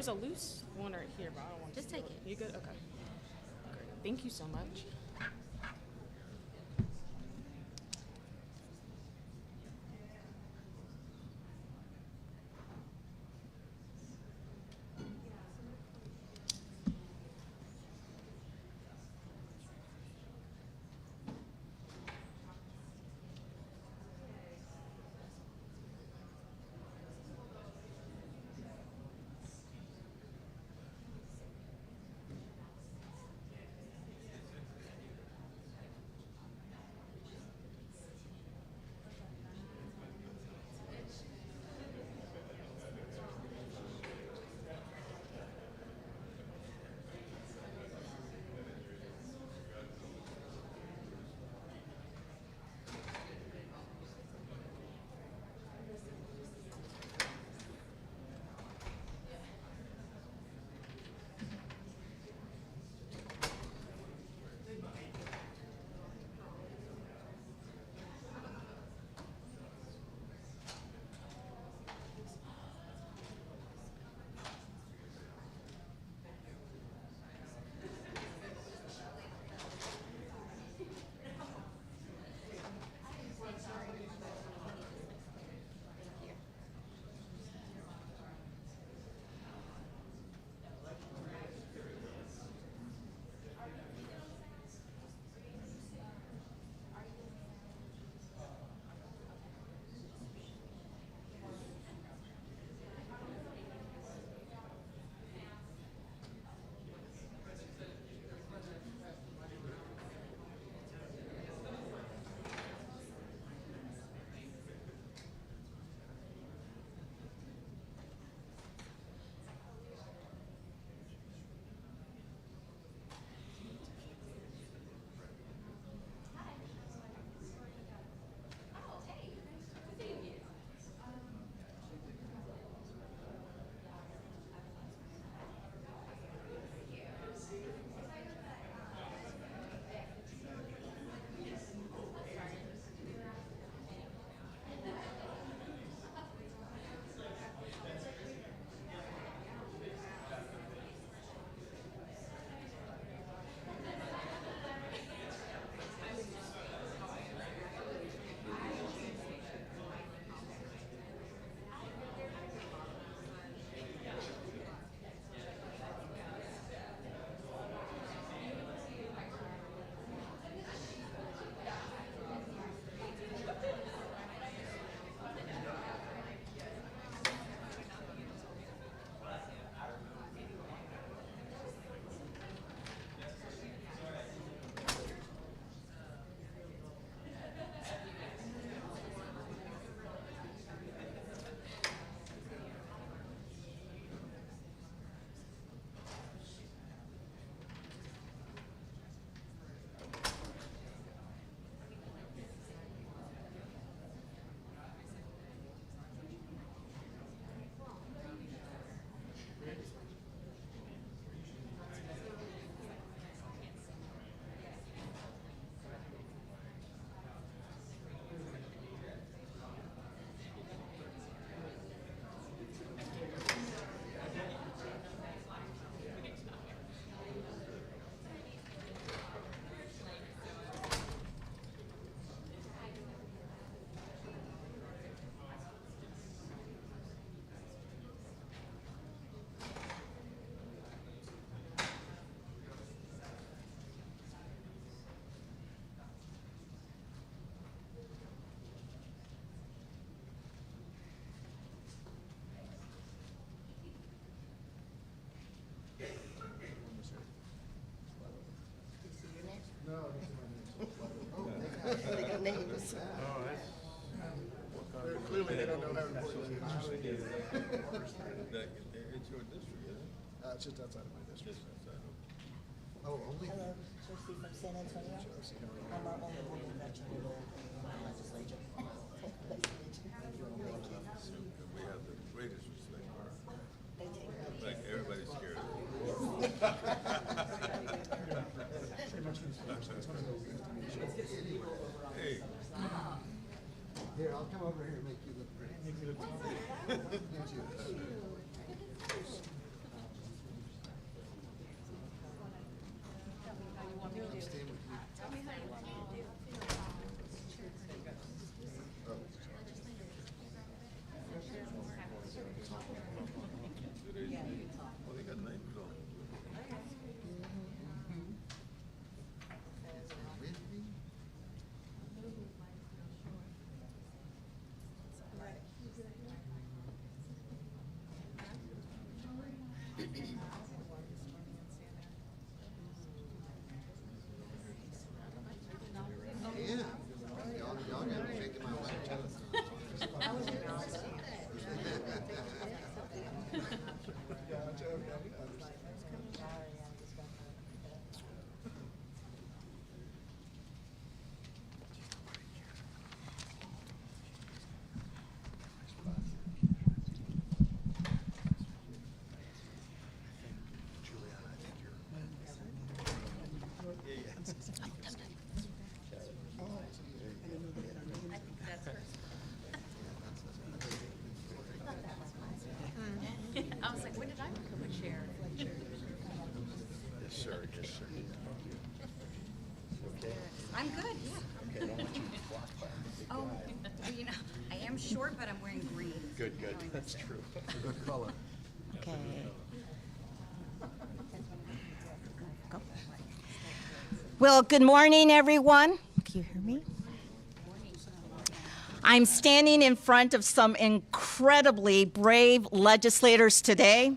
was a loose one right here, but I don't want to. Just take it. You good? Okay. Great. Thank you so much. Names. Clearly they don't know how important it is. It's your district, isn't it? It's just outside of my district. Just outside of. Oh, only? Hello, Josie from San Antonio. I'm our only woman veteran in the legislature. Nice to meet you. We have the greatest respect for her. They take me. Like everybody's scared of her. Hey. Here, I'll come over here and make you look pretty. Make me look stand with you? Well, they got names on it. With me? Yeah. Y'all got me shaking my leg too. I was like, when did I become a chair? Yes, sir. Yes, sir. I'm good, yeah. Oh, you know, I am short, but I'm wearing green. Good. That's true. Good color. Okay. Go. Well, good morning, everyone. Can you hear me? I'm standing in front of some incredibly brave legislators today,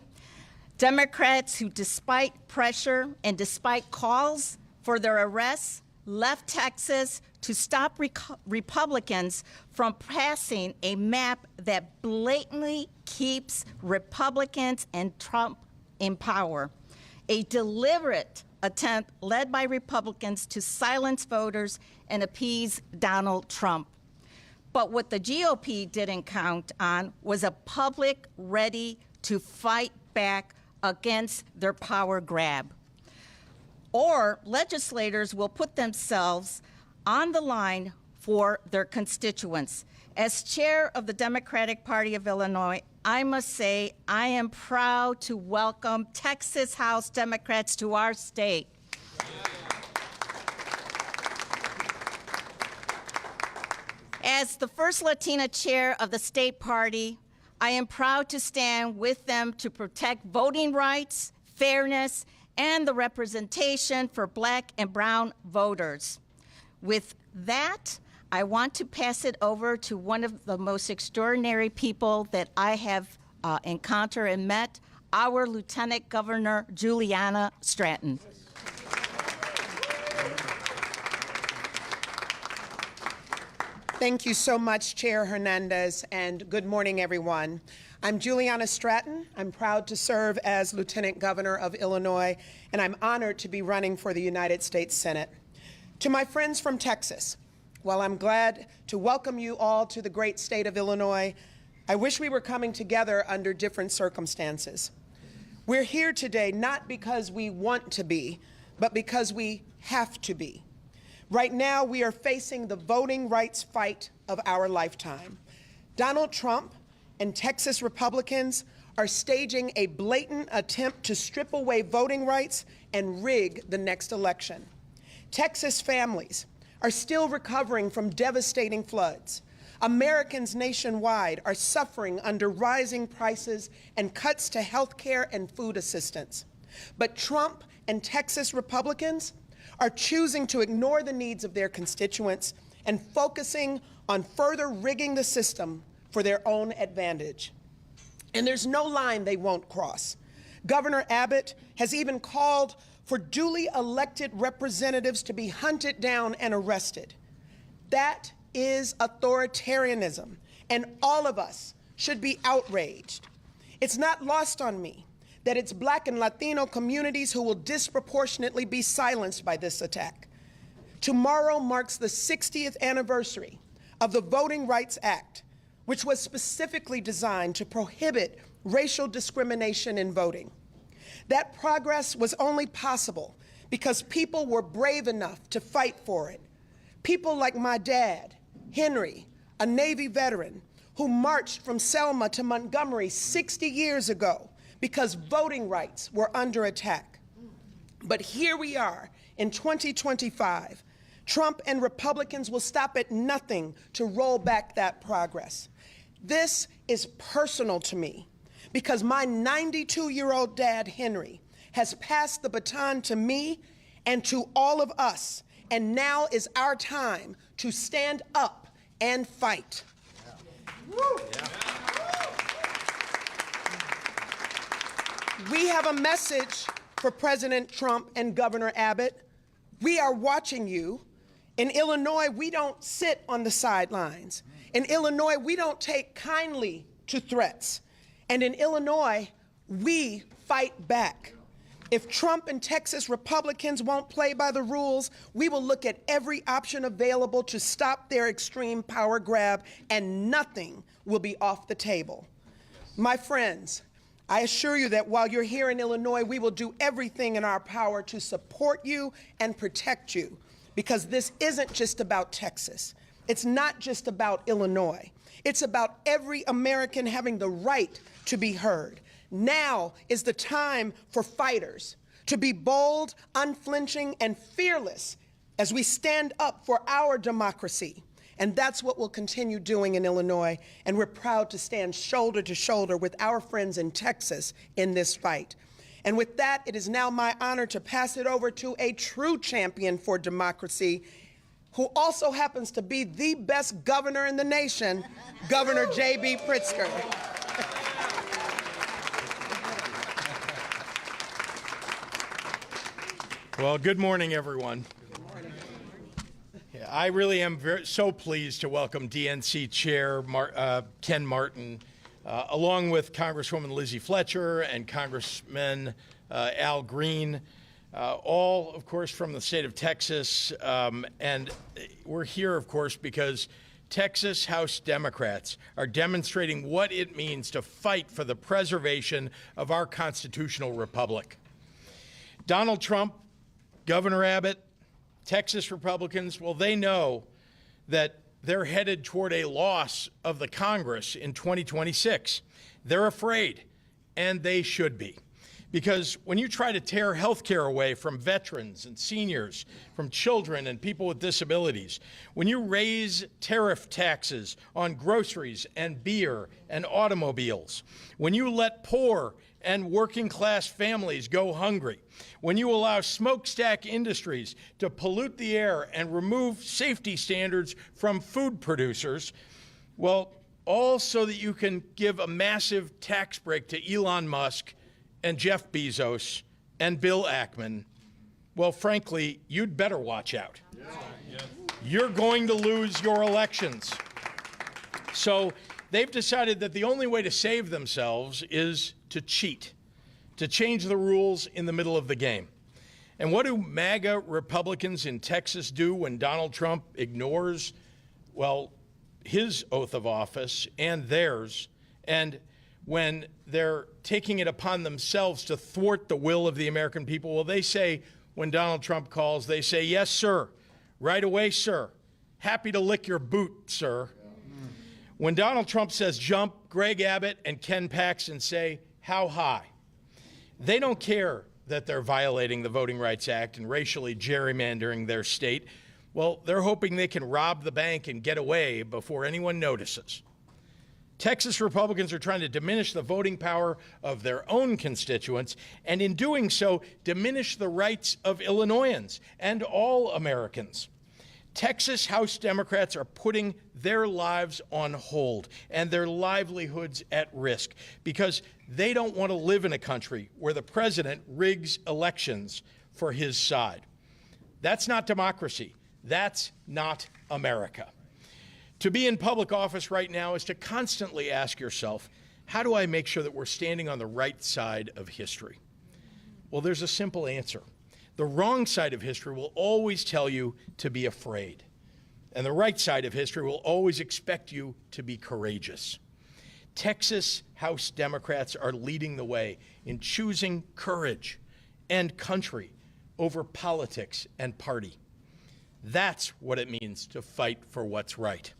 Democrats who, despite pressure and despite calls for their arrests, left Texas to stop Republicans from passing a map that blatantly keeps Republicans and Trump in power, a deliberate attempt led by Republicans to silence voters and appease Donald Trump. But what the GOP didn't count on was a public ready to fight back against their power grab. Or legislators will put themselves on the line for their constituents. As chair of the Democratic Party of Illinois, I must say I am proud to welcome Texas House Democrats to our state. As the first Latina chair of the state party, I am proud to stand with them to protect voting rights, fairness, and the representation for Black and brown voters. With that, I want to pass it over to one of the most extraordinary people that I have encountered and met, our Lieutenant Governor, Juliana Stratton. Thank you so much, Chair Hernandez, and good morning, everyone. I'm Juliana Stratton. I'm proud to serve as Lieutenant Governor of Illinois, and I'm honored to be running for the United States Senate. To my friends from Texas, while I'm glad to welcome you all to the great state of Illinois, I wish we were coming together under different circumstances. We're here today not because we want to be, but because we have to be. Right now, we are facing the voting rights fight of our lifetime. Donald Trump and Texas Republicans are staging a blatant attempt to strip away voting rights and rig the next election. Texas families are still recovering from devastating floods. Americans nationwide are suffering under rising prices and cuts to health care and food assistance. But Trump and Texas Republicans are choosing to ignore the needs of their constituents and focusing on further rigging the system for their own advantage. And there's no line they won't cross. Governor Abbott has even called for duly elected representatives to be hunted down and arrested. That is authoritarianism, and all of us should be outraged. It's not lost on me that it's Black and Latino communities who will disproportionately be silenced by this attack. Tomorrow marks the 60th anniversary of the Voting Rights Act, which was specifically designed to prohibit racial discrimination in voting. That progress was only possible because people were brave enough to fight for it. People like my dad, Henry, a Navy veteran, who marched from Selma to Montgomery 60 years ago because voting rights were under attack. But here we are in 2025. Trump and Republicans will stop at nothing to roll back that progress. This is personal to me because my 92-year-old dad, Henry, has passed the baton to me and to all of us. And now is our time to stand up and fight. We have a message for President Trump and Governor Abbott. We are watching you. In Illinois, we don't sit on the sidelines. In Illinois, we don't take kindly to threats. And in Illinois, we fight back. If Trump and Texas Republicans won't play by the rules, we will look at every option available to stop their extreme power grab, and nothing will be off the table. My friends, I assure you that while you're here in Illinois, we will do everything in our power to support you and protect you, because this isn't just about Texas. It's not just about Illinois. It's about every American having the right to be heard. Now is the time for fighters to be bold, unflinching, and fearless as we stand up for our democracy. And that's what we'll continue doing in Illinois, and we're proud to stand shoulder to shoulder with our friends in Texas in this fight. And with that, it is now my honor to pass it over to a true champion for democracy, who also happens to be the best governor in the nation, Governor J.B. Pritzker. Well, good morning, everyone. Yeah, I really am so pleased to welcome DNC Chair Ken Martin, along with Congresswoman Lizzie Fletcher and Congressman Al Green, all, of course, from the state of Texas. And we're here, of course, because Texas House Democrats are demonstrating what it means to fight for the preservation of our constitutional republic. Donald Trump, Governor Abbott, Texas Republicans, well, they know that they're headed toward a loss of the Congress in 2026. They're afraid, and they should be. Because when you try to tear health care away from veterans and seniors, from children and people with disabilities, when you raise tariff taxes on groceries and beer and automobiles, when you let poor and working class families go hungry, when you allow smokestack industries to pollute the air and remove safety standards from food producers, well, all so that you can give a massive tax break to Elon Musk and Jeff Bezos and Bill Ackman, well, frankly, you'd better watch out. You're going to lose your elections. So they've decided that the only way to save themselves is to cheat, to change the rules in the middle of the game. And what do MAGA Republicans in Texas do when Donald Trump ignores, well, his oath of office and theirs, and when they're taking it upon themselves to thwart the will of the American people? Well, they say, when Donald Trump calls, they say, "Yes, sir. Right away, sir. Happy to lick your boot, sir." When Donald Trump says jump, Greg Abbott and Ken Paxton say, "How high?" They don't care that they're violating the Voting Rights Act and racially gerrymandering their state. Well, they're hoping they can rob the bank and get away before anyone notices. Texas Republicans are trying to diminish the voting power of their own constituents, and in doing so, diminish the rights of Illinoisans and all Americans. Texas House Democrats are putting their lives on hold and their livelihoods at risk because they don't want to live in a country where the president rigs elections for his side. That's not democracy. That's not America. To be in public office right now is to constantly ask yourself, how do I make sure that we're standing on the right side of history? Well, there's a simple answer. The wrong side of history will always tell you to be afraid. And the right side of history will always expect you to be courageous. Texas House Democrats are leading the way in choosing courage and country over politics and party. That's what it means to fight for what's right.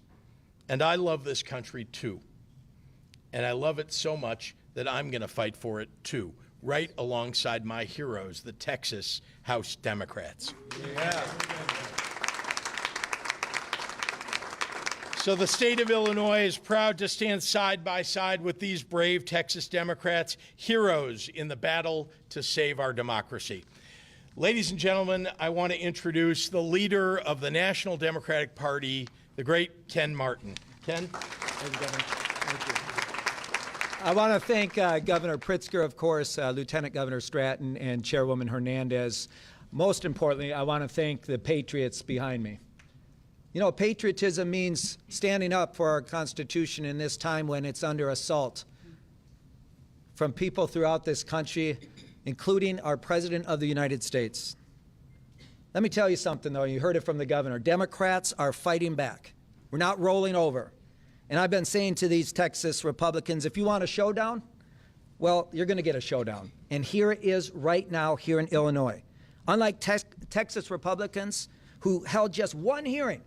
And I love this country too. And I love it so much that I'm going to fight for it too, right alongside my heroes, the Texas House Democrats. So the state of Illinois is proud to stand side by side with these brave Texas Democrats, heroes in the battle to save our democracy. Ladies and gentlemen, I want to introduce the leader of the National Democratic Party, the great Ken Martin. Ken? Thank you, Governor. Thank you. I want to thank Governor Pritzker, of course, Lieutenant Governor Stratton, and Chairwoman Hernandez. Most importantly, I want to thank the patriots behind me. You know, patriotism means standing up for our Constitution in this time when it's under assault from people throughout this country, including our President of the United States. Let me tell you something, though. You heard it from the governor. Democrats are fighting back. We're not rolling over. And I've been saying to these Texas Republicans, if you want a showdown, well, you're going to get a showdown. And here it is right now here in Illinois. Unlike Texas Republicans who held just one hearing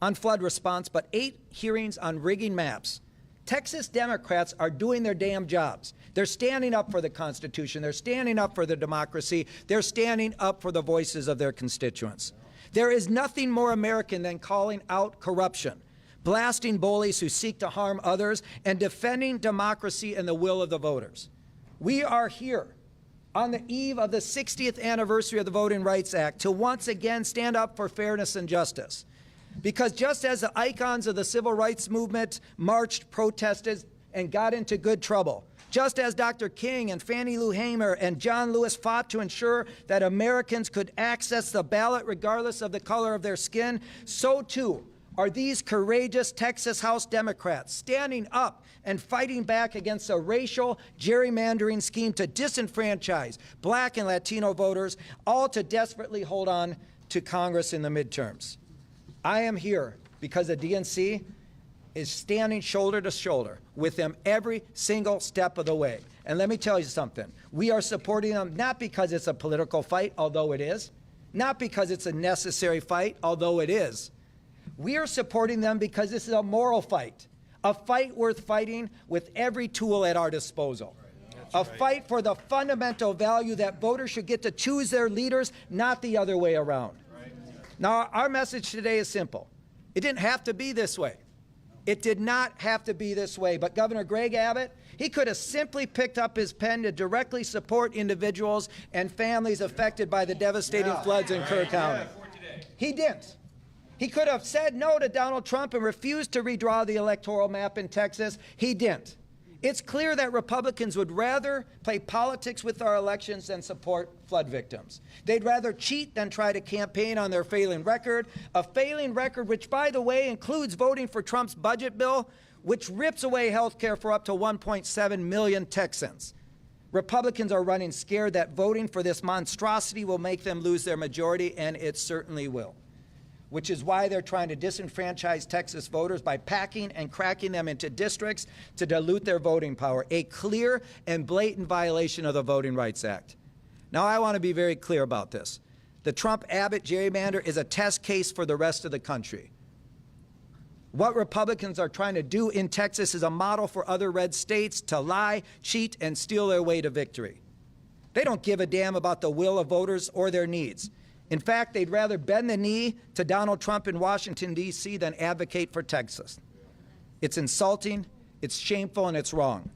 on flood response, but 8 hearings on rigging maps, Texas Democrats are doing their damn jobs. They're standing up for the Constitution. They're standing up for the democracy. They're standing up for the voices of their constituents. There is nothing more American than calling out corruption, blasting bullies who seek to harm others, and defending democracy and the will of the voters. We are here on the eve of the 60th anniversary of the Voting Rights Act to once again stand up for fairness and justice. Because just as the icons of the civil rights movement marched, protested, and got into good trouble, just as Dr. King and Fannie Lou Hamer and John Lewis fought to ensure that Americans could access the ballot regardless of the color of their skin, so too are these courageous Texas House Democrats standing up and fighting back against a racial gerrymandering scheme to disenfranchise Black and Latino voters, all to desperately hold on to Congress in the midterms. I am here because the DNC is standing shoulder to shoulder with them every single step of the way. And let me tell you something. We are supporting them not because it's a political fight, although it is, not because it's a necessary fight, although it is. We are supporting them because this is a moral fight, a fight worth fighting with every tool at our disposal. A fight for the fundamental value that voters should get to choose their leaders, not the other way around. Now, our message today is simple. It didn't have to be this way. It did not have to be this way, but Governor Greg Abbott, he could have simply picked up his pen to directly support individuals and families affected by the devastating floods in Kerr County. He didn't. He could have said no to Donald Trump and refused to redraw the electoral map in Texas. He didn't. It's clear that Republicans would rather play politics with our elections than support flood victims. They'd rather cheat than try to campaign on their failing record, a failing record which, by the way, includes voting for Trump's budget bill, which rips away health care for up to 1.7 million Texans. Republicans are running scared that voting for this monstrosity will make them lose their majority, and it certainly will, which is why they're trying to disenfranchise Texas voters by packing and cracking them into districts to dilute their voting power, a clear and blatant violation of the Voting Rights Act. Now, I want to be very clear about this. The Trump-Abbott gerrymander is a test case for the rest of the country. What Republicans are trying to do in Texas is a model for other red states to lie, cheat, and steal their way to victory. They don't give a damn about the will of voters or their needs. In fact, they'd rather bend the knee to Donald Trump in Washington, D.C. than advocate for Texas. It's insulting, it's shameful, and it's wrong.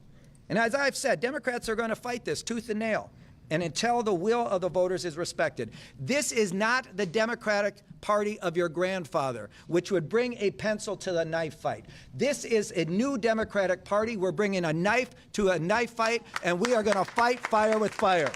And as I've said, Democrats are going to fight this tooth and nail, and until the will of the voters is respected. This is not the Democratic Party of your grandfather, which would bring a pencil to the knife fight. This is a new Democratic Party. We're bringing a knife to a knife fight, and we are going to fight fire with fire.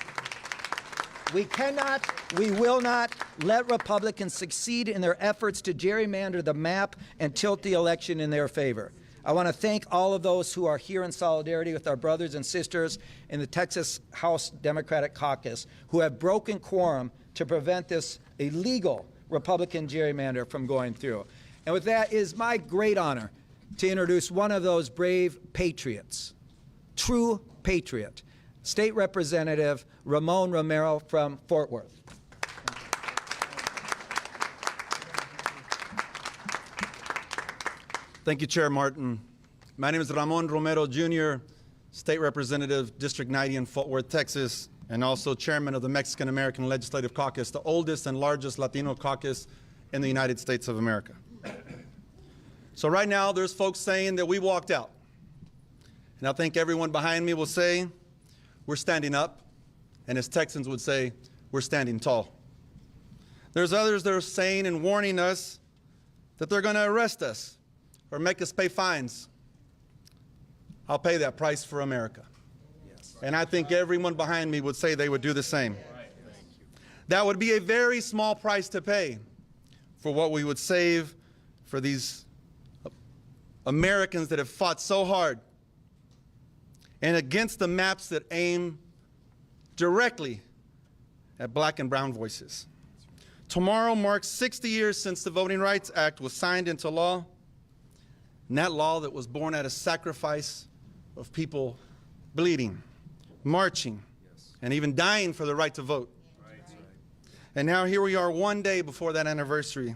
We cannot, we will not let Republicans succeed in their efforts to gerrymander the map and tilt the election in their favor. I want to thank all of those who are here in solidarity with our brothers and sisters in the Texas House Democratic Caucus who have broken quorum to prevent this illegal Republican gerrymander from going through. And with that, it is my great honor to introduce one of those brave patriots, true patriot, State Representative Ramon Romero from Fort Worth. Thank you, Chair Martin. My name is Ramon Romero, Jr., State Representative, District 90 in Fort Worth, Texas, and also chairman of the Mexican American Legislative Caucus, the oldest and largest Latino caucus in the United States of America. So right now, there's folks saying that we walked out. And I think everyone behind me will say, we're standing up. And as Texans would say, we're standing tall. There's others that are saying and warning us that they're going to arrest us or make us pay fines. I'll pay that price for America. And I think everyone behind me would say they would do the same. That would be a very small price to pay for what we would save for these Americans that have fought so hard and against the maps that aim directly at black and brown voices. Tomorrow marks 60 years since the Voting Rights Act was signed into law, and that law that was born out of sacrifice of people bleeding, marching, and even dying for the right to vote. And now here we are one day before that anniversary,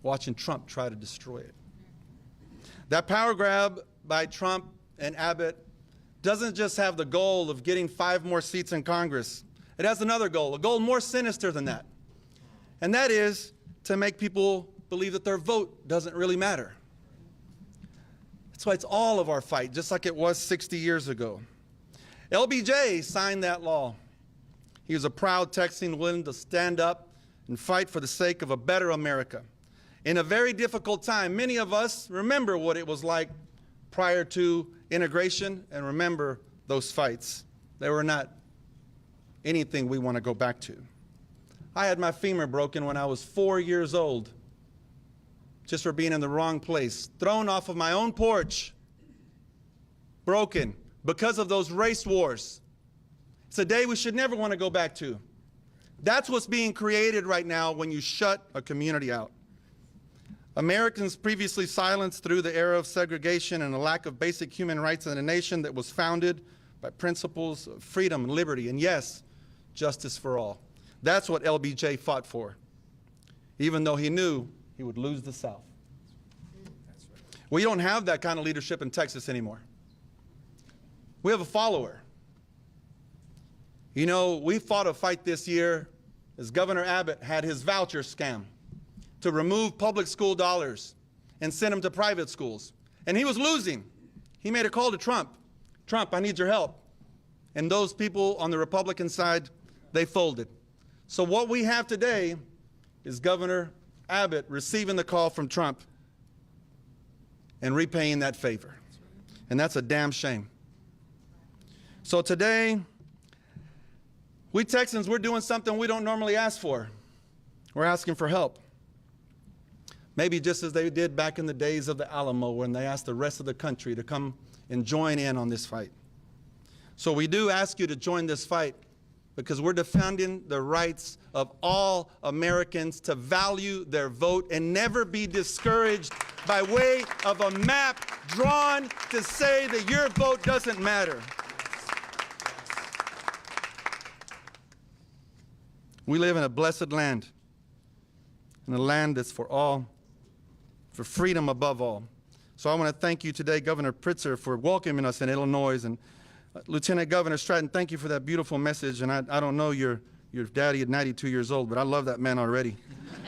watching Trump try to destroy it. That power grab by Trump and Abbott doesn't just have the goal of getting 5 more seats in Congress. It has another goal, a goal more sinister than that. And that is to make people believe that their vote doesn't really matter. That's why it's all of our fight, just like it was 60 years ago. LBJ signed that law. He was a proud Texan willing to stand up and fight for the sake of a better America. In a very difficult time, many of us remember what it was like prior to integration and remember those fights. They were not anything we want to go back to. I had my femur broken when I was 4 years old, just for being in the wrong place, thrown off of my own porch, broken because of those race wars. It's a day we should never want to go back to. That's what's being created right now when you shut a community out. Americans previously silenced through the era of segregation and a lack of basic human rights in a nation that was founded by principles of freedom and liberty, and yes, justice for all. That's what LBJ fought for, even though he knew he would lose the South. We don't have that kind of leadership in Texas anymore. We have a follower. You know, we fought a fight this year as Governor Abbott had his voucher scam to remove public school dollars and send them to private schools. And he was losing. He made a call to Trump. Trump, I need your help. And those people on the Republican side, they folded. So what we have today is Governor Abbott receiving the call from Trump and repaying that favor. And that's a damn shame. So today, we Texans, we're doing something we don't normally ask for. We're asking for help. Maybe just as they did back in the days of the Alamo when they asked the rest of the country to come and join in on this fight. So we do ask you to join this fight because we're defending the rights of all Americans to value their vote and never be discouraged by way of a map drawn to say that your vote doesn't matter. We live in a blessed land, in a land that's for all, for freedom above all. So I want to thank you today, Governor Pritzker, for welcoming us in Illinois, and Lieutenant Governor Stratton, thank you for that beautiful message. And I don't know your daddy at 92 years old, but I love that man already.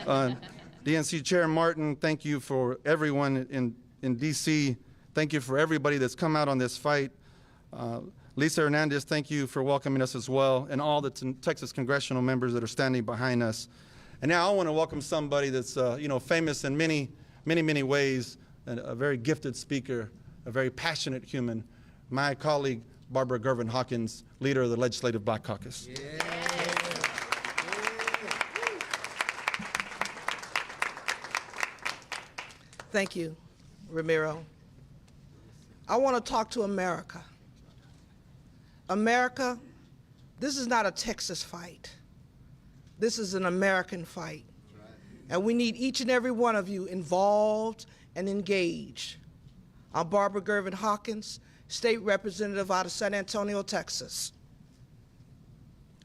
DNC Chair Martin, thank you for everyone in D.C. Thank you for everybody that's come out on this fight. Lisa Hernandez, thank you for welcoming us as well, and all the Texas congressional members that are standing behind us. And now I want to welcome somebody that's famous in many ways, and a very gifted speaker, a very passionate human, my colleague, Barbara Gervin Hawkins, leader of the Legislative Black Caucus. Yeah. Thank you, Ramiro. I want to talk to America. America, this is not a Texas fight. This is an American fight. And we need each and every one of you involved and engaged. I'm Barbara Gervin Hawkins, State Representative out of San Antonio, Texas.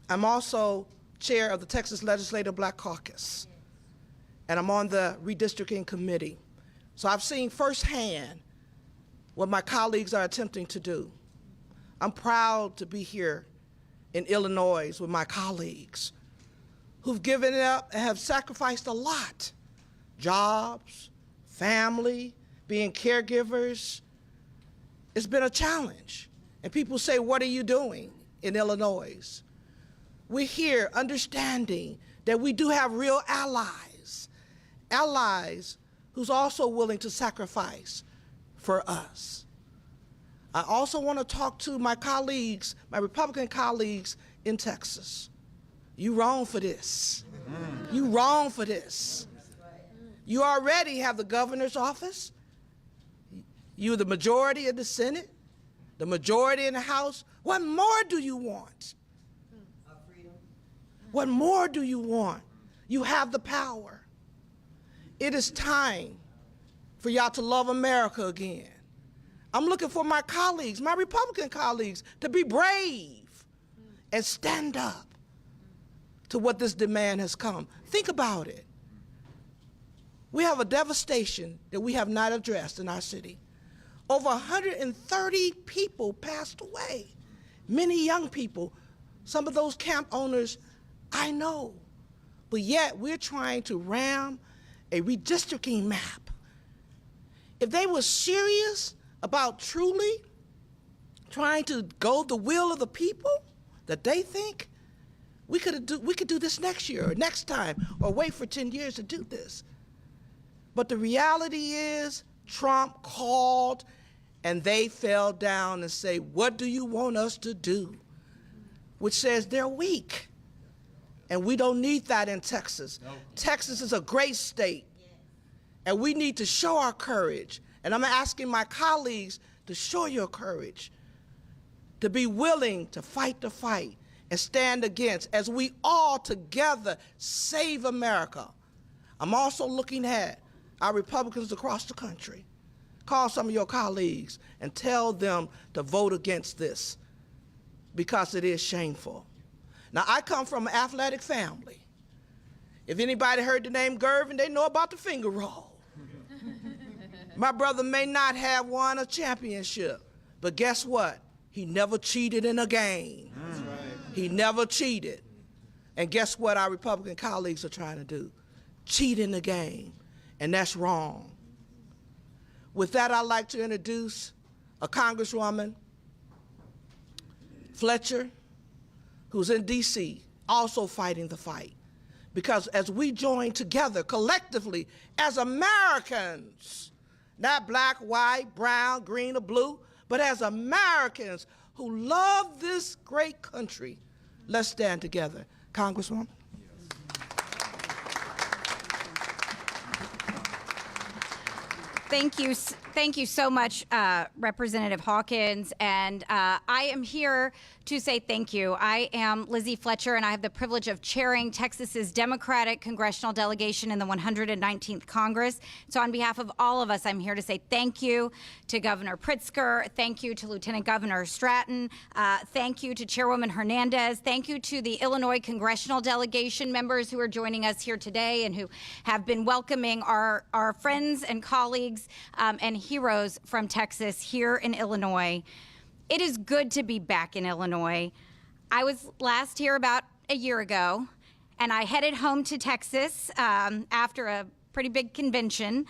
I'm also chair of the Texas Legislative Black Caucus, and I'm on the redistricting committee. So I've seen firsthand what my colleagues are attempting to do. I'm proud to be here in Illinois with my colleagues who've given up and have sacrificed a lot. Jobs, family, being caregivers. It's been a challenge. And people say, what are you doing in Illinois? We're here understanding that we do have real allies, allies who's also willing to sacrifice for us. I also want to talk to my colleagues, my Republican colleagues in Texas. You wrong for this. You wrong for this. You already have the governor's office. You're the majority in the Senate, the majority in the House. What more do you want? What more do you want? You have the power. It is time for y'all to love America again. I'm looking for my colleagues, my Republican colleagues, to be brave and stand up to what this demand has come. Think about it. We have a devastation that we have not addressed in our city. Over 130 people passed away, many young people. Some of those camp owners I know, but yet we're trying to ram a redistricting map. If they were serious about truly trying to go the will of the people that they think, we could do this next year or next time or wait for 10 years to do this. But the reality is Trump called and they fell down and say, what do you want us to do? Which says they're weak. And we don't need that in Texas. No. Texas is a great state. And we need to show our courage. And I'm asking my colleagues to show your courage, to be willing to fight the fight and stand against as we all together save America. I'm also looking at our Republicans across the country. Call some of your colleagues and tell them to vote against this because it is shameful. Now, I come from an athletic family. If anybody heard the name Gervin, they know about the finger roll. My brother may not have won a championship, but guess what? He never cheated in a game. That's right. He never cheated. And guess what our Republican colleagues are trying to do? Cheat in the game, and that's wrong. With that, I'd like to introduce a Congresswoman, Fletcher, who's in D.C., also fighting the fight. Because as we join together collectively as Americans, not black, white, brown, green, or blue, but as Americans who love this great country, let's stand together. Congresswoman. Thank you so much, Representative Hawkins. And I am here to say thank you. I am Lizzie Fletcher, and I have the privilege of chairing Texas's Democratic congressional delegation in the 119th Congress. So on behalf of all of us, I'm here to say thank you to Governor Pritzker. Thank you to Lieutenant Governor Stratton. Thank you to Chairwoman Hernandez. Thank you to the Illinois congressional delegation members who are joining us here today and who have been welcoming our friends and colleagues and heroes from Texas here in Illinois. It is good to be back in Illinois. I was last here about a year ago, and I headed home to Texas after a pretty big convention,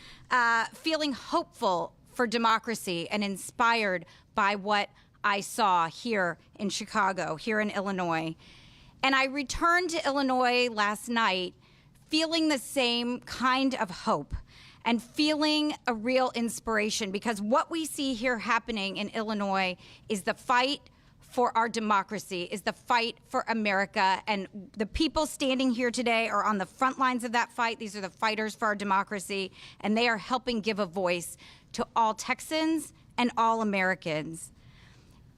feeling hopeful for democracy and inspired by what I saw here in Chicago, here in Illinois. And I returned to Illinois last night feeling the same kind of hope and feeling a real inspiration, because what we see here happening in Illinois is the fight for our democracy, is the fight for America, and the people standing here today are on the front lines of that fight. These are the fighters for our democracy, and they are helping give a voice to all Texans and all Americans.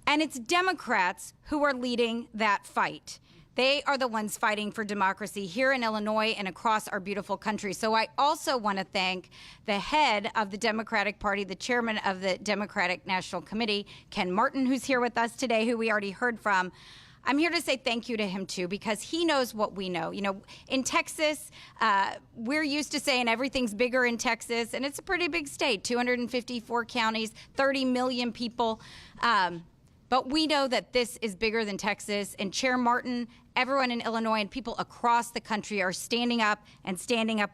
And it's Democrats who are leading that fight. They are the ones fighting for democracy here in Illinois and across our beautiful country. So I also want to thank the head of the Democratic Party, the chairman of the Democratic National Committee, Ken Martin, who's here with us today, who we already heard from. I'm here to say thank you to him, too, because he knows what we know. You know, in Texas, we're used to saying everything's bigger in Texas, and it's a pretty big state, 254 counties, 30 million people. But we know that this is bigger than Texas, and Chair Martin, everyone in Illinois, and people across the country are standing up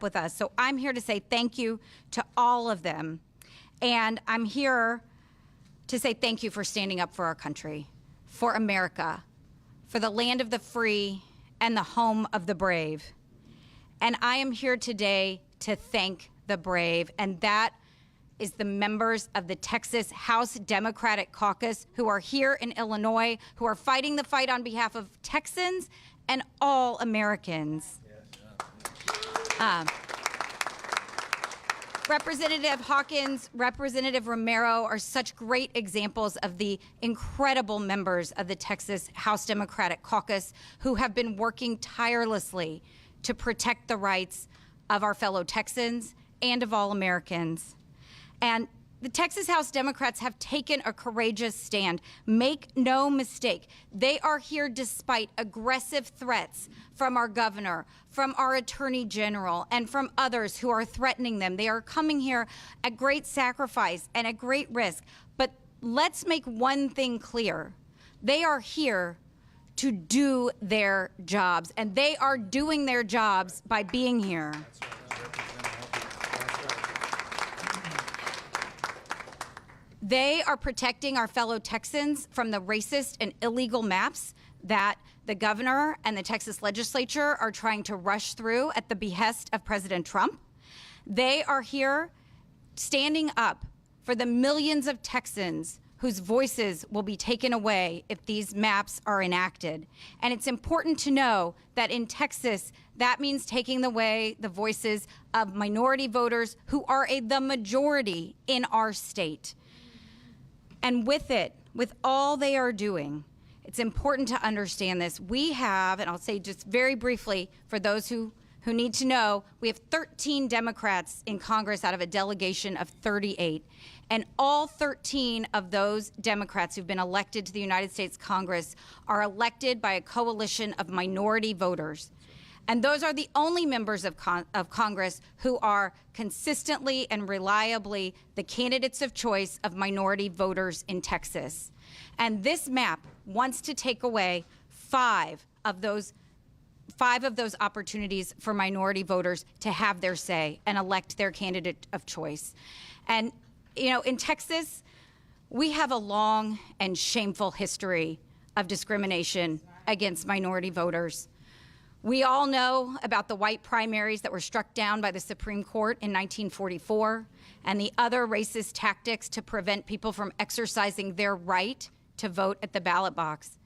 with us. So I'm here to say thank you to all of them. And I'm here to say thank you for standing up for our country, for America, for the land of the free and the home of the brave. And I am here today to thank the brave, and that is the members of the Texas House Democratic Caucus who are here in Illinois, who are fighting the fight on behalf of Texans and all Americans. Representative Hawkins, Representative Romero are such great examples of the incredible members of the Texas House Democratic Caucus who have been working tirelessly to protect the rights of our fellow Texans and of all Americans. And the Texas House Democrats have taken a courageous stand. Make no mistake, they are here despite aggressive threats from our governor, from our attorney general, and from others who are threatening them. They are coming here at great sacrifice and at great risk. But let's make one thing clear. They are here to do their jobs, and they are doing their jobs by being here. They are protecting our fellow Texans from the racist and illegal maps that the governor and the Texas legislature are trying to rush through at the behest of President Trump. They are here standing up for the millions of Texans whose voices will be taken away if these maps are enacted. And it's important to know that in Texas, that means taking away the voices of minority voters who are the majority in our state. And with it, with all they are doing, it's important to understand this. We have, and I'll say just very briefly for those who need to know, we have 13 Democrats in Congress out of a delegation of 38. And all 13 of those Democrats who've been elected to the United States Congress are elected by a coalition of minority voters. And those are the only members of Congress who are consistently and reliably the candidates of choice of minority voters in Texas. And this map wants to take away five of those opportunities for minority voters to have their say and elect their candidate of choice. And, you know, in Texas, we have a long and shameful history of discrimination against minority voters. We all know about the white primaries that were struck down by the Supreme Court in 1944 and the other racist tactics to prevent people from exercising their right to vote at the ballot box.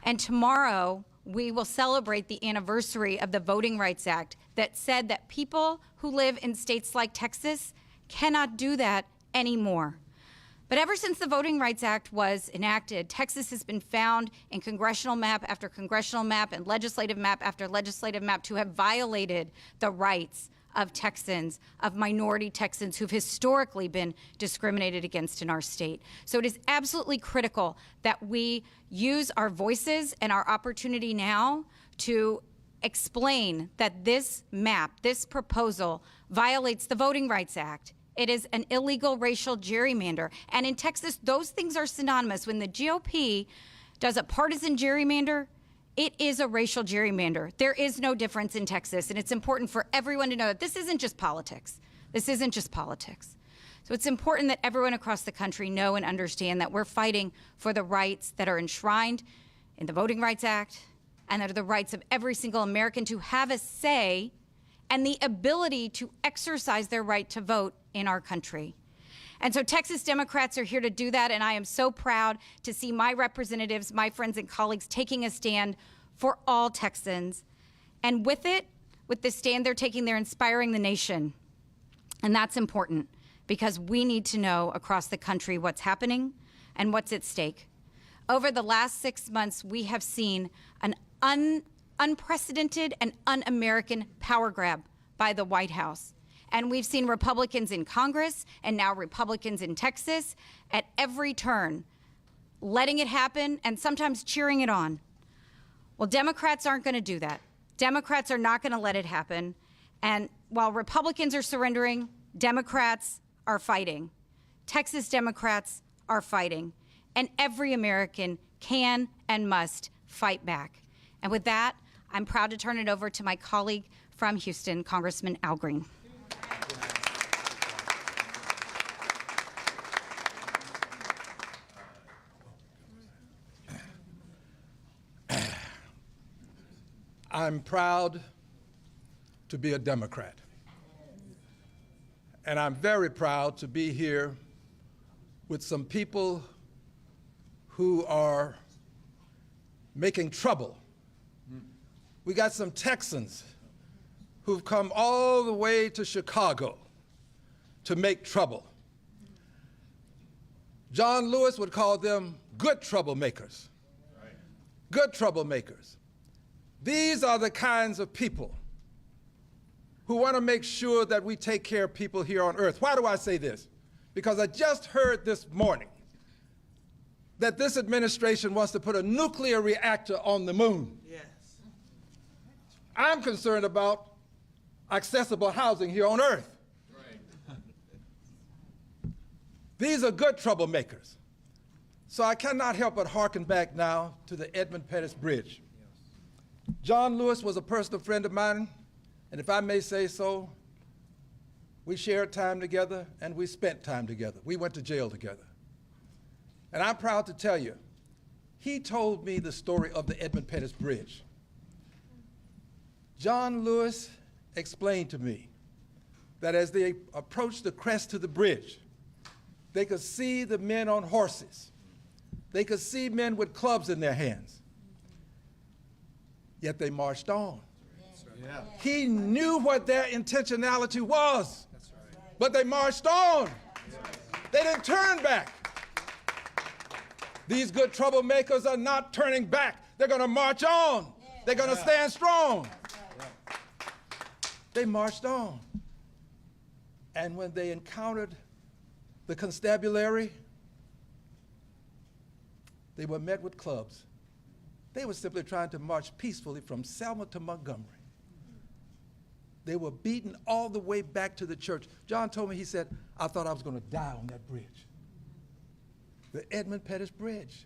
And tomorrow, we will celebrate the anniversary of the Voting Rights Act that said that people who live in states like Texas cannot do that anymore. But ever since the Voting Rights Act was enacted, Texas has been found in congressional map after congressional map and legislative map after legislative map to have violated the rights of Texans, of minority Texans who've historically been discriminated against in our state. So it is absolutely critical that we use our voices and our opportunity now to explain that this map, this proposal, violates the Voting Rights Act. It is an illegal racial gerrymander. And in Texas, those things are synonymous. When the GOP does a partisan gerrymander, it is a racial gerrymander. There is no difference in Texas, and it's important for everyone to know that this isn't just politics. This isn't just politics. So it's important that everyone across the country know and understand that we're fighting for the rights that are enshrined in the Voting Rights Act and that are the rights of every single American to have a say and the ability to exercise their right to vote in our country. And so Texas Democrats are here to do that, and I am so proud to see my representatives, my friends and colleagues taking a stand for all Texans. And with it, with the stand they're taking, they're inspiring the nation. And that's important because we need to know across the country what's happening and what's at stake. Over the last 6 months, we have seen an unprecedented and un-American power grab by the White House. And we've seen Republicans in Congress and now Republicans in Texas at every turn, letting it happen and sometimes cheering it on. Well, Democrats aren't going to do that. Democrats are not going to let it happen. And while Republicans are surrendering, Democrats are fighting. Texas Democrats are fighting. and every American can and must fight back. And with that, I'm proud to turn it over to my colleague from Houston, Congressman Al Green. I'm proud to be a Democrat. And I'm very proud to be here with some people who are making trouble. We got some Texans who've come all the way to Chicago to make trouble. John Lewis would call them good troublemakers. Good troublemakers. These are the kinds of people who want to make sure that we take care of people here on earth. Why do I say this? Because I just heard this morning that this administration wants to put a nuclear reactor on the moon. Yes. I'm concerned about accessible housing here on earth. Right. These are good troublemakers. So I cannot help but hearken back now to the Edmund Pettus Bridge. John Lewis was a personal friend of mine, and if I may say so, we shared time together and we spent time together. We went to jail together. And I'm proud to tell you, he told me the story of the Edmund Pettus Bridge. John Lewis explained to me that as they approached the crest of the bridge, they could see the men on horses. They could see men with clubs in their hands. Yet they marched on. Yeah. He knew what their intentionality was, but they marched on. They didn't turn back. These good troublemakers are not turning back. They're going to march on. They're going to stand strong. They marched on. And when they encountered the constabulary, they were met with clubs. They were simply trying to march peacefully from Selma to Montgomery. They were beaten all the way back to the church. John told me, he said, I thought I was going to die on that bridge. The Edmund Pettus Bridge.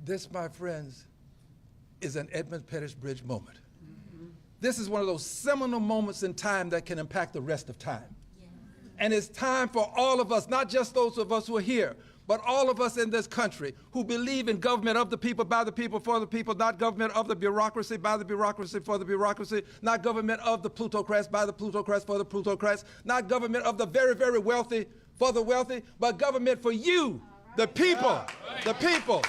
This, my friends, is an Edmund Pettus Bridge moment. This is one of those seminal moments in time that can impact the rest of time. And it's time for all of us, not just those of us who are here, but all of us in this country who believe in government of the people, by the people, for the people, not government of the bureaucracy, by the bureaucracy, for the bureaucracy, not government of the plutocrats, by the plutocrats, for the plutocrats, not government of the very, very wealthy, for the wealthy, but government for you, the people, the people.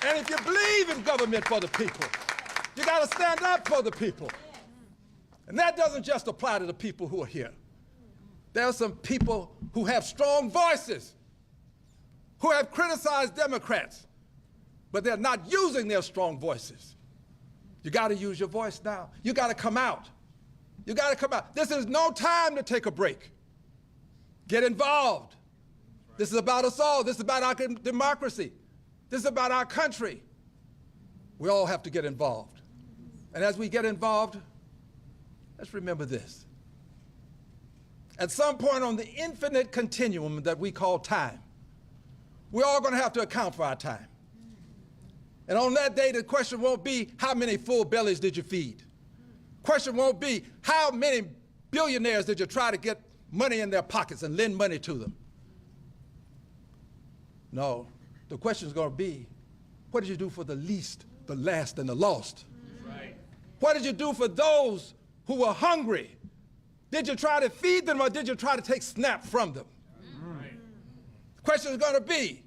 And if you believe in government for the people, you got to stand up for the people. And that doesn't just apply to the people who are here. There are some people who have strong voices, who have criticized Democrats, but they're not using their strong voices. You got to use your voice now. You got to come out. You got to come out. This is no time to take a break. Get involved. This is about us all. This is about our democracy. This is about our country. We all have to get involved. And as we get involved, let's remember this. At some point on the infinite continuum that we call time, we're all going to have to account for our time. And on that day, the question won't be, how many full bellies did you feed? Question won't be, how many billionaires did you try to get money in their pockets and lend money to them? No, the question is going to be, what did you do for the least, the last, and the lost? Right. What did you do for those who were hungry? Did you try to feed them, or did you try to take snap from them? Right. The question is going to be,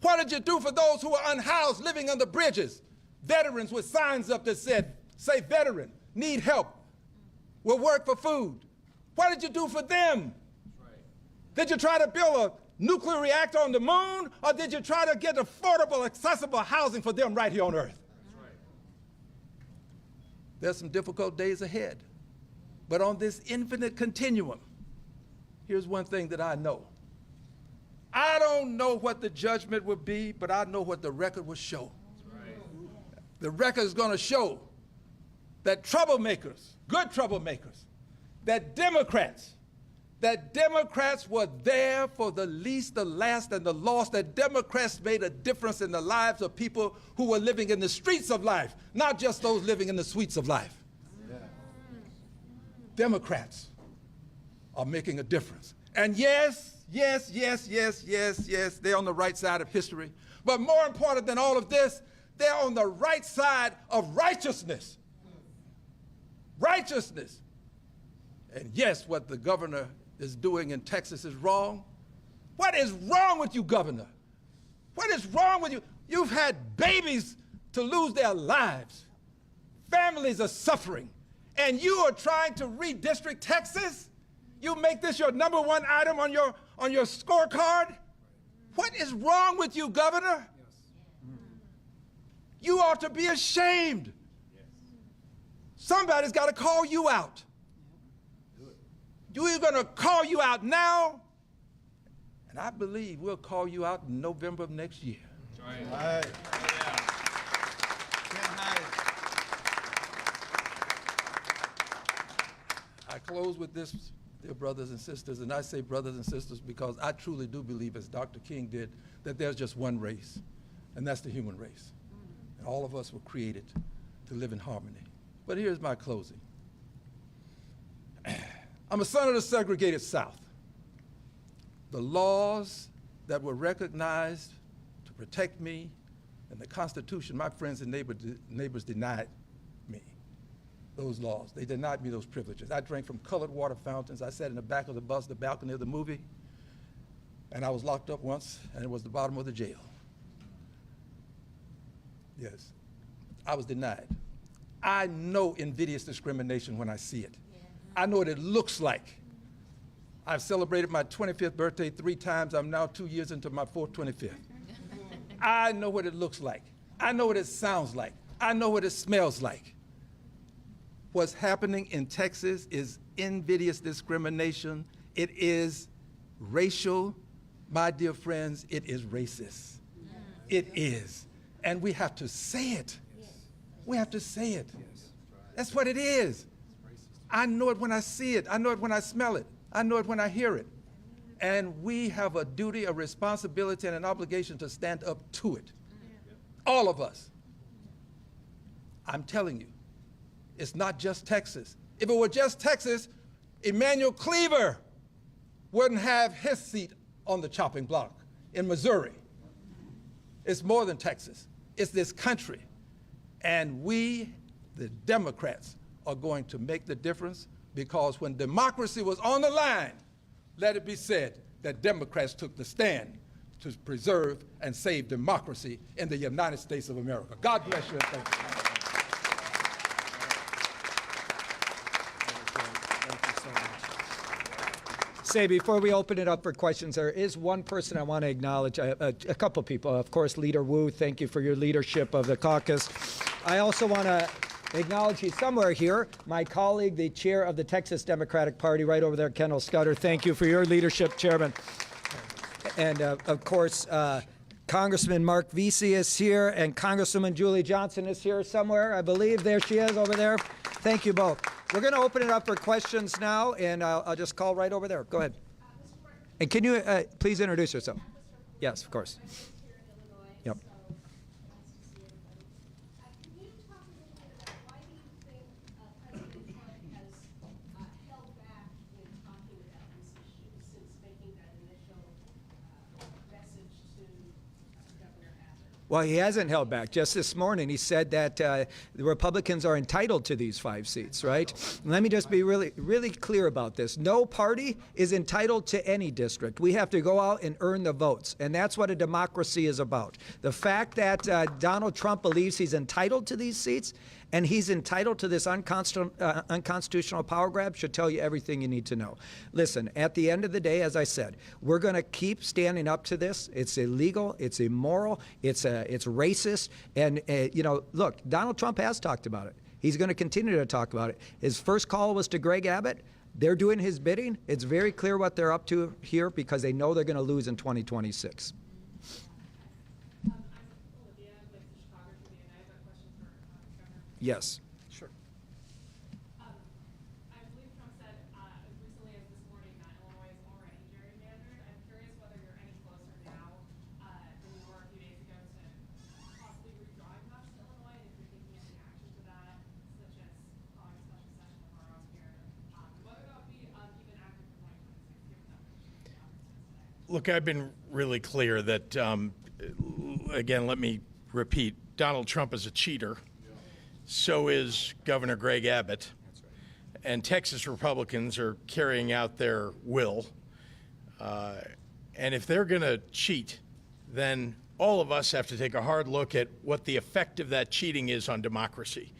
what did you do for those who were unhoused, living under bridges? Veterans with signs up that said, say veteran, need help, will work for food. What did you do for them? Right. Did you try to build a nuclear reactor on the moon, or did you try to get affordable, accessible housing for them right here on earth? Right. There's some difficult days ahead. But on this infinite continuum, here's one thing that I know. I don't know what the judgment will be, but I know what the record will show. Right. The record is going to show that troublemakers, good troublemakers, that Democrats that Democrats were there for the least, the last, and the lost, that Democrats made a difference in the lives of people who were living in the streets of life, not just those living in the suites of life. Democrats are making a difference. And yes, they're on the right side of history. But more important than all of this, they're on the right side of righteousness. Righteousness. And yes, what the governor is doing in Texas is wrong. What is wrong with you, governor? What is wrong with you? You've had babies to lose their lives. Families are suffering. And you are trying to redistrict Texas? You make this your #1 item on your scorecard? What is wrong with you, governor? You ought to be ashamed. Somebody's got to call you out. We're going to call you out now, and I believe we'll call you out in November of next year. Right. I close with this, dear brothers and sisters, and I say brothers and sisters because I truly do believe, as Dr. King did, that there's just one race, and that's the human race. And all of us were created to live in harmony. But here's my closing. I'm a son of the segregated South. The laws that were recognized to protect me and the Constitution, my friends and neighbors denied me those laws. They denied me those privileges. I drank from colored water fountains. I sat in the back of the bus, the balcony of the movie, and I was locked up once, and it was the bottom of the jail. Yes, I was denied. I know invidious discrimination when I see it. I know what it looks like. I've celebrated my 25th birthday 3 times. I'm now 2 years into my 4th 25th. I know what it looks like. I know what it sounds like. I know what it smells like. What's happening in Texas is invidious discrimination. It is racial. My dear friends, it is racist. It is. And we have to say it. We have to say it. That's what it is. I know it when I see it. I know it when I smell it. I know it when I hear it. And we have a duty, a responsibility, and an obligation to stand up to it. All of us. I'm telling you, it's not just Texas. If it were just Texas, Emmanuel Cleaver wouldn't have his seat on the chopping block in Missouri. It's more than Texas. It's this country. And we, the Democrats, are going to make the difference, because when democracy was on the line, let it be said that Democrats took the stand to preserve and save democracy in the United States of America. God bless you and thank you. Say, before we open it up for questions, there is one person I want to acknowledge, a couple people. Of course, Leader Wu, thank you for your leadership of the caucus. I also want to acknowledge you somewhere here, my colleague, the chair of the Texas Democratic Party, right over there, Kendall Scudder. Thank you for your leadership, Chairman. And, of course, Congressman Mark Vesey is here, and Congresswoman Julie Johnson is here somewhere, I believe. There she is over there. Thank you both. We're going to open it up for questions now, and I'll just call right over there. Go ahead. And can you please introduce yourself? Yes, of course. Yep. Well, he hasn't held back. Just this morning, he said that the Republicans are entitled to these 5 seats, right? And let me just be really, really clear about this. No party is entitled to any district. We have to go out and earn the votes, and that's what a democracy is about. The fact that Donald Trump believes he's entitled to these seats and he's entitled to this unconstitutional power grab should tell you everything you need to know. Listen, at the end of the day, as I said, we're going to keep standing up to this. It's illegal. It's immoral. It's racist. And, you know, look, Donald Trump has talked about it. He's going to continue to talk about it. His first call was to Greg Abbott. They're doing his bidding. It's very clear what they're up to here because they know they're going to lose in 2026. Yes. Sure. I believe Trump said as recently as this morning that Illinois Look, I've been really clear that, again, let me repeat, Donald Trump is a cheater. So is Governor Greg Abbott. And Texas Republicans are carrying out their will. And if they're going to cheat, then all of us have to take a hard look at what the effect of that cheating is on democracy.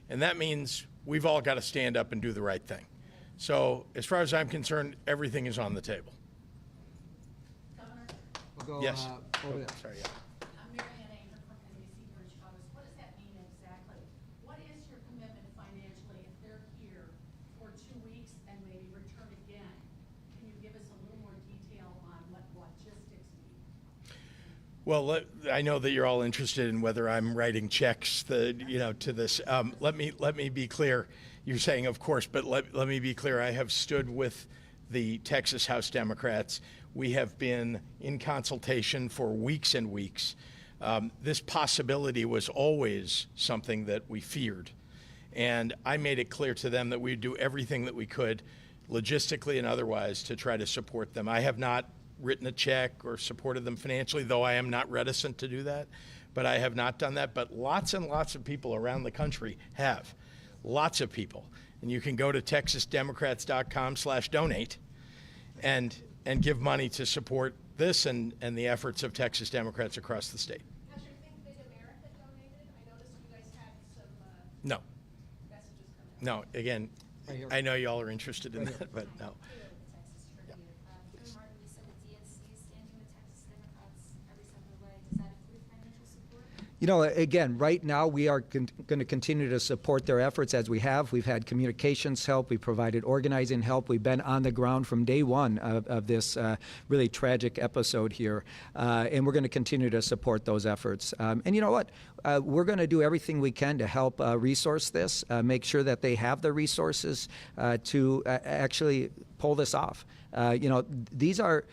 And that means we've all got to stand up and do the right thing. So as far as I'm concerned, everything is on the table. We'll go, Yes. over there. Sorry, yeah. I'm Marianne Anger from NBC here in Chicago. So what does that mean exactly? What is your commitment financially if they're here for 2 weeks and maybe return again? Can you give us a little more detail on what logistics mean? Well, I know that you're all interested in whether I'm writing checks, to this. Let me be clear. You're saying, of course, but let me be clear. I have stood with the Texas House Democrats. We have been in consultation for weeks and weeks. This possibility was always something that we feared. And I made it clear to them that we'd do everything that we could, logistically and otherwise, to try to support them. I have not written a check or supported them financially, though I am not reticent to do that. But I have not done that. But lots and lots of people around the country have. Lots of people. And you can go to texasdemocrats.com/donate and give money to support this and the efforts of Texas Democrats across the state. Has your Think Big America donated? I noticed you guys had some No. messages come out. No. Again, I know y'all are interested in that, but no. Ken Martin, you said the DNC is standing with Texas Democrats every step of the way. Does that include financial support? You know, again, right now we are going to continue to support their efforts as we have. We've had communications help. We provided organizing help. We've been on the ground from day one of this really tragic episode here. And we're going to continue to support those efforts. And you know what? We're going to do everything we can to help resource this, make sure that they have the resources to actually pull this off. They're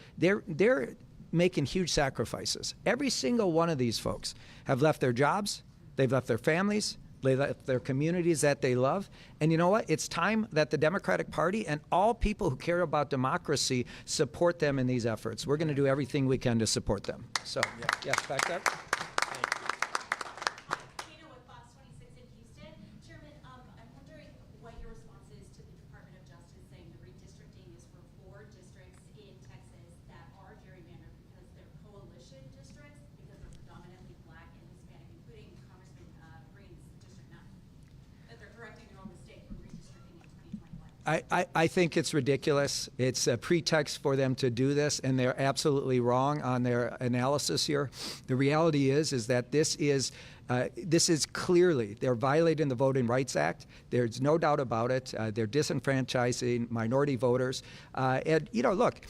making huge sacrifices. Every single one of these folks have left their jobs, they've left their families, they left their communities that they love. And you know what? It's time that the Democratic Party and all people who care about democracy support them in these efforts. We're going to do everything we can to support them. So, yes, back there. With Fox 26 in Houston. Chairman, I'm wondering what your response is to the Department of Justice saying the redistricting is for 4 districts in Texas that are gerrymandered because they're coalition districts, because they're predominantly Black and Hispanic, including Congressman Green's District 9, that they're correcting their own mistake from redistricting in 2021. I think it's ridiculous. It's a pretext for them to do this, and they're absolutely wrong on their analysis here. The reality is that this is clearly, they're violating the Voting Rights Act. There's no doubt about it. They're disenfranchising minority voters. And, look,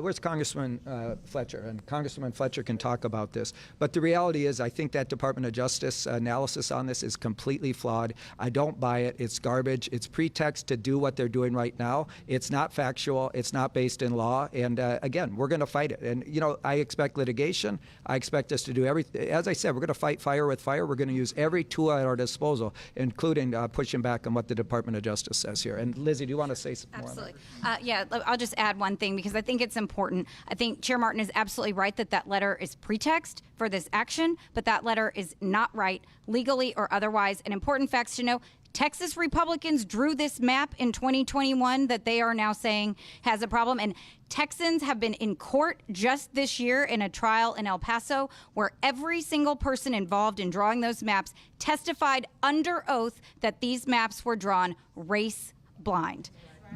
where's Congressman Fletcher? And Congressman Fletcher can talk about this. But the reality is I think that Department of Justice analysis on this is completely flawed. I don't buy it. It's garbage. It's pretext to do what they're doing right now. It's not factual. It's not based in law. And again, we're going to fight it. And, I expect litigation. I expect us to do everything. As I said, we're going to fight fire with fire. We're going to use every tool at our disposal, including pushing back on what the Department of Justice says here. And Lizzie, do you want to say something more on that? Absolutely. I'll just add one thing because I think it's important. I think Chair Martin is absolutely right that letter is pretext for this action, but that letter is not right legally or otherwise. And important facts to know, Texas Republicans drew this map in 2021 that they are now saying has a problem. And Texans have been in court just this year in a trial in El Paso where every single person involved in drawing those maps testified under oath that these maps were drawn race blind.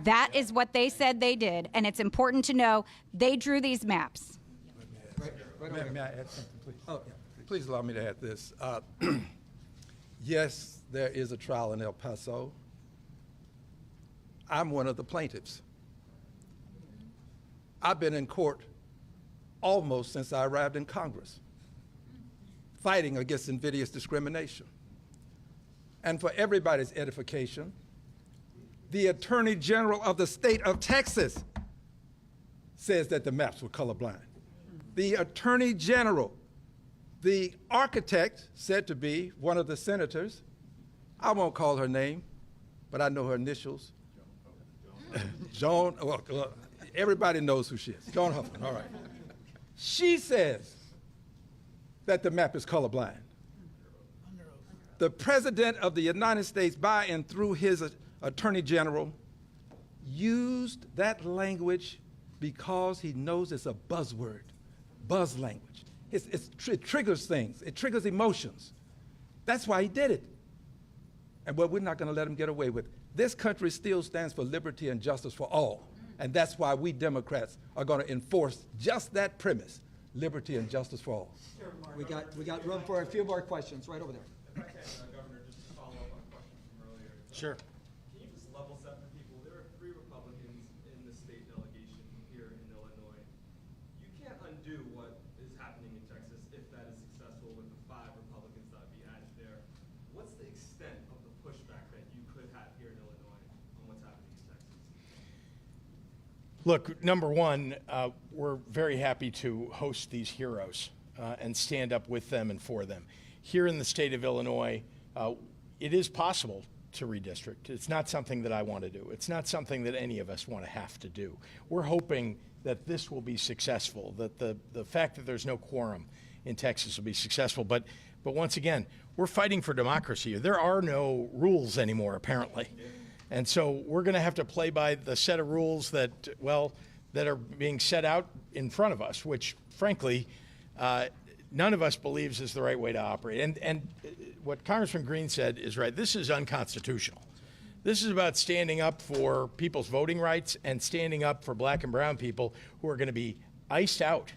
That is what they said they did, and it's important to know they drew these maps. May I add something, please? Oh, yeah. Please allow me to add this. Yes, there is a trial in El Paso. I'm one of the plaintiffs. I've been in court almost since I arrived in Congress, fighting against invidious discrimination. And for everybody's edification, the Attorney General of the state of Texas says that the maps were colorblind. The Attorney General, the architect said to be one of the senators, I won't call her name, but I know her initials. Joan, well, everybody knows who she is. Joan Huffman, all right. She says that the map is colorblind. The President of the United States, by and through his Attorney General, used that language because he knows it's a buzzword, buzz language. It triggers things. It triggers emotions. That's why he did it. And what we're not going to let him get away with. This country still stands for liberty and justice for all. And that's why we Democrats are going to enforce just that premise, liberty and justice for all. We got room for a few more questions right over there. Governor, just to follow up on a question from earlier. Sure. Can you just level set for people? There are 3 Republicans in the state delegation here in Illinois. You can't undo what is happening in Texas if that is successful with the 5 Republicans that would be added there. What's the extent of the pushback that you could have here in Illinois on what's happening in Texas? Look, number one, we're very happy to host these heroes and stand up with them and for them. Here in the state of Illinois, it is possible to redistrict. It's not something that I want to do. It's not something that any of us want to have to do. We're hoping that this will be successful, that the fact that there's no quorum in Texas will be successful. But once again, we're fighting for democracy. There are no rules anymore, apparently. And so we're going to have to play by the set of rules that, well, that are being set out in front of us, which, frankly, none of us believes is the right way to operate. And what Congressman Green said is right. This is unconstitutional. This is about standing up for people's voting rights and standing up for black and brown people who are going to be iced out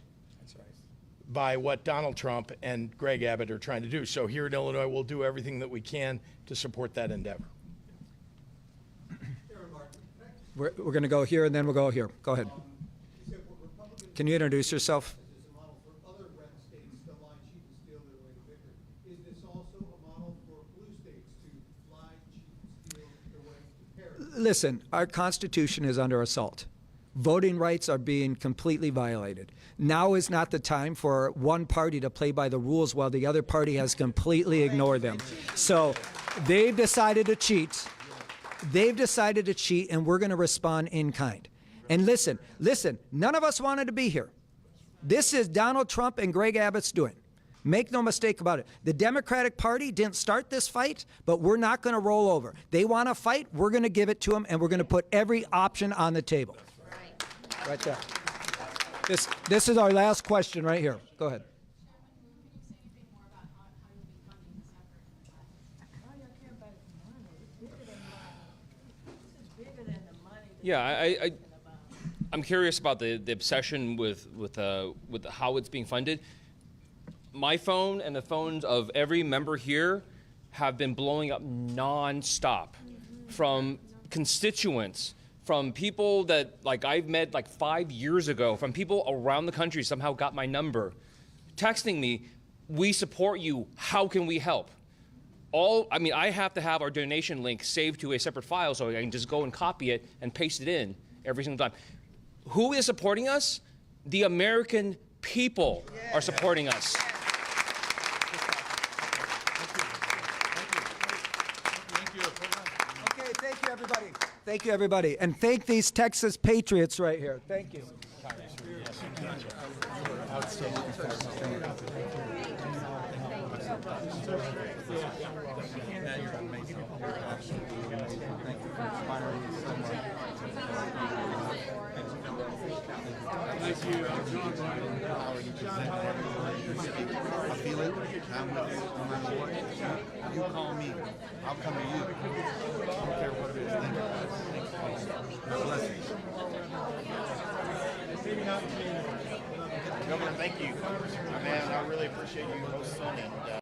by what Donald Trump and Greg Abbott are trying to do. So here in Illinois, we'll do everything that we can to support that endeavor. We're going to go here and then we'll go here. Go ahead. Can you introduce yourself? Listen, our Constitution is under assault. Voting rights are being completely violated. Now is not the time for one party to play by the rules while the other party has completely ignored them. So they've decided to cheat. They've decided to cheat, and we're going to respond in kind. And listen, none of us wanted to be here. This is Donald Trump and Greg Abbott's doing. Make no mistake about it. The Democratic Party didn't start this fight, but we're not going to roll over. They want to fight, we're going to give it to them, and we're going to put every option on the table. Right there. This is our last question right here. Go ahead. Yeah, I'm curious about the obsession with how it's being funded. My phone and the phones of every member here have been blowing up nonstop from constituents, from people that I've met 5 years ago, from people around the country somehow got my number, texting me, "We support you. How can we help?" I have to have our donation link saved to a separate file so I can just go and copy it and paste it in every single time. Who is supporting us? The American people are supporting us. Okay, thank you, everybody. Thank you, everybody. And thank these Texas patriots right here. Thank you. Thank you. I feel it. I'm with you no matter what. You call me. I'll come to you. I don't care what it is. Thank you. Blessings. Governor, thank you. Man, I really appreciate you hosting and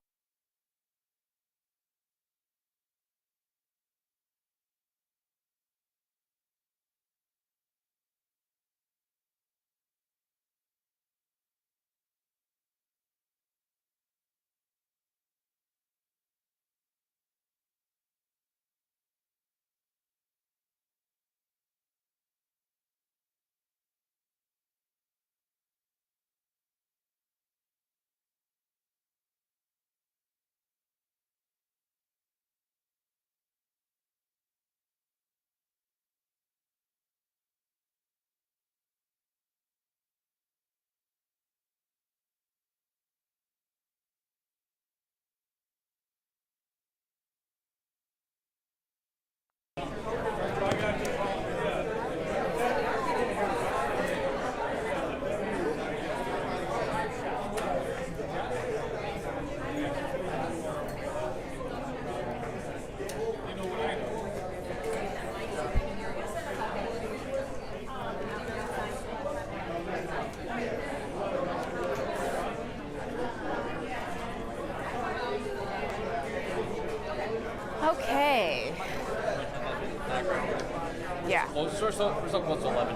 First up, what's 11?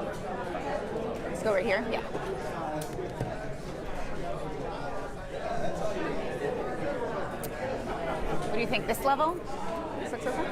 Let's go right here. Yeah. What do you think? This level? This looks okay?